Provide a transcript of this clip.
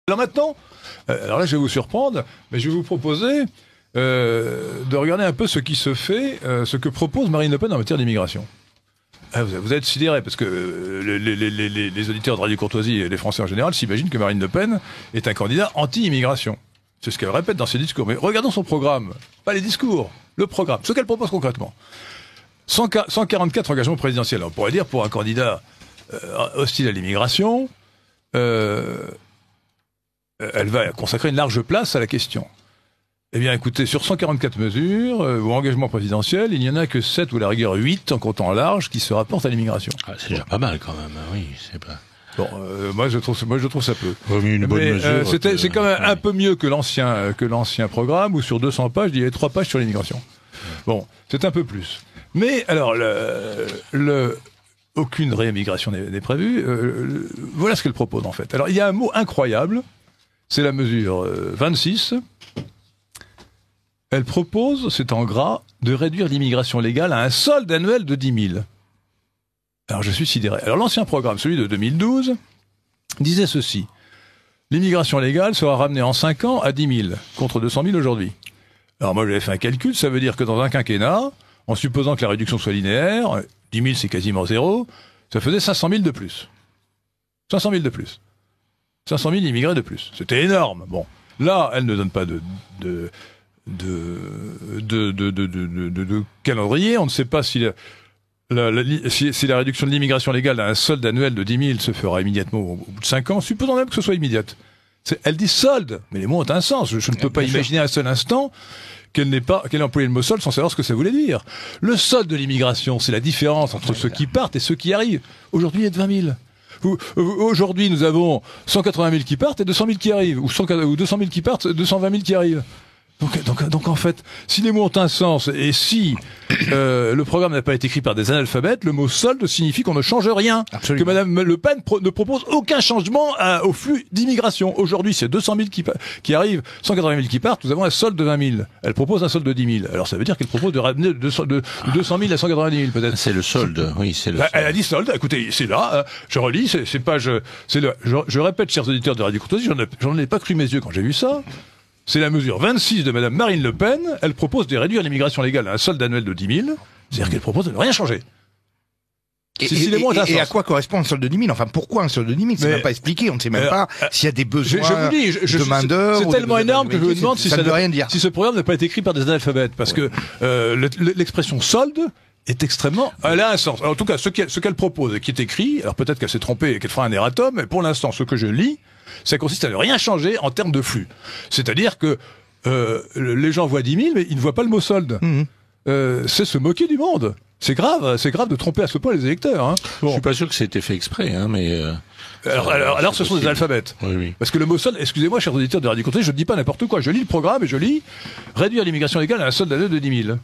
Alors maintenant, alors là je vais vous surprendre, mais je vais vous proposer de regarder un peu ce qui se fait, ce que propose Marine Le Pen en matière d'immigration. Vous êtes sidérés, parce que les auditeurs de Radio Courtoisie et les Français en général s'imaginent que Marine Le Pen est un candidat anti-immigration. C'est ce qu'elle répète dans ses discours. Mais regardons son programme, pas les discours, le programme, ce qu'elle propose concrètement. 144 engagements présidentiels. On pourrait dire pour un candidat hostile à l'immigration, elle va consacrer une large place à la question. Eh bien, écoutez, sur 144 mesures ou engagements présidentiels, il n'y en a que 7 ou à la rigueur 8, en comptant large, qui se rapportent à l'immigration. Ah, c'est déjà pas mal quand même, oui, c'est pas... Bon, moi je trouve ça peu. Une bonne mesure. C'est quand même un peu mieux que l'ancien programme, où sur 200 pages, il y avait 3 pages sur l'immigration. Bon, c'est un peu plus. Mais alors, aucune réimmigration n'est prévue. Voilà ce qu'elle propose en fait. Alors, il y a un mot incroyable, c'est la mesure 26. Elle propose, c'est en gras, de réduire l'immigration légale à un solde annuel de 10 000. Alors je suis sidéré. Alors l'ancien programme, celui de 2012, disait ceci. L'immigration légale sera ramenée en 5 ans à 10 000, contre 200 000 aujourd'hui. Alors moi j'avais fait un calcul, ça veut dire que dans un quinquennat, en supposant que la réduction soit linéaire, 10 000 c'est quasiment zéro, ça faisait 500 000 de plus. 500 000 de plus. 500 000 immigrés de plus. C'était énorme. Bon, là, elle ne donne pas de calendrier. On ne sait pas si la réduction de l'immigration légale à un solde annuel de 10 000 se fera immédiatement au bout de 5 ans, supposons même que ce soit immédiate. Elle dit solde, mais les mots ont un sens. Je ne peux pas imaginer un seul instant qu'elle ait employé le mot solde sans savoir ce que ça voulait dire. Le solde de l'immigration, c'est la différence entre ceux qui partent et ceux qui arrivent. Aujourd'hui, il y a de 20 000. Aujourd'hui, nous avons 180 000 qui partent et 200 000 qui arrivent. Ou 200 000 qui partent, 220 000 qui arrivent. Donc en fait, si les mots ont un sens et si le programme n'a pas été écrit par des analphabètes, le mot solde signifie qu'on ne change rien. Absolument. Que Madame Le Pen ne propose aucun changement au flux d'immigration. Aujourd'hui, c'est 200 000 qui arrivent, 180 000 qui partent, nous avons un solde de 20 000. Elle propose un solde de 10 000. Alors ça veut dire qu'elle propose de ramener de 200 000 à 190 000 peut-être. C'est le solde, oui, c'est le solde. Elle a dit solde, écoutez, c'est là, je relis, je répète, chers auditeurs de Radio Courtoisie, j'en ai pas cru mes yeux quand j'ai vu ça. C'est la mesure 26 de Madame Marine Le Pen. Elle propose de réduire l'immigration légale à un solde annuel de 10 000. C'est-à-dire qu'elle propose de ne rien changer. Et à quoi correspond un solde de 10 000 Enfin, pourquoi un solde de 10 000 C'est même pas expliqué. On ne sait même pas s'il y a des besoins de main-d'œuvre. C'est tellement énorme que je me demande si ça ne veut rien dire. Si ce programme n'a pas été écrit par des analphabètes. Parce que l'expression solde est extrêmement... Elle a un sens. Alors, en tout cas, ce qu'elle propose et qui est écrit, alors peut-être qu'elle s'est trompée et qu'elle fera un erratum, mais pour l'instant, ce que je lis, ça consiste à ne rien changer en termes de flux. C'est-à-dire que les gens voient 10 000, mais ils ne voient pas le mot solde. C'est se moquer du monde. C'est grave de tromper à ce point les électeurs. Hein. Bon. Je suis pas sûr que c'était fait exprès, hein, mais... Alors ce sont des alphabètes. Oui. Parce que le mot solde, excusez-moi, chers auditeurs de Radio Courtoisie, je ne dis pas n'importe quoi. Je lis le programme et je lis réduire l'immigration légale à un solde annuel de 10 000.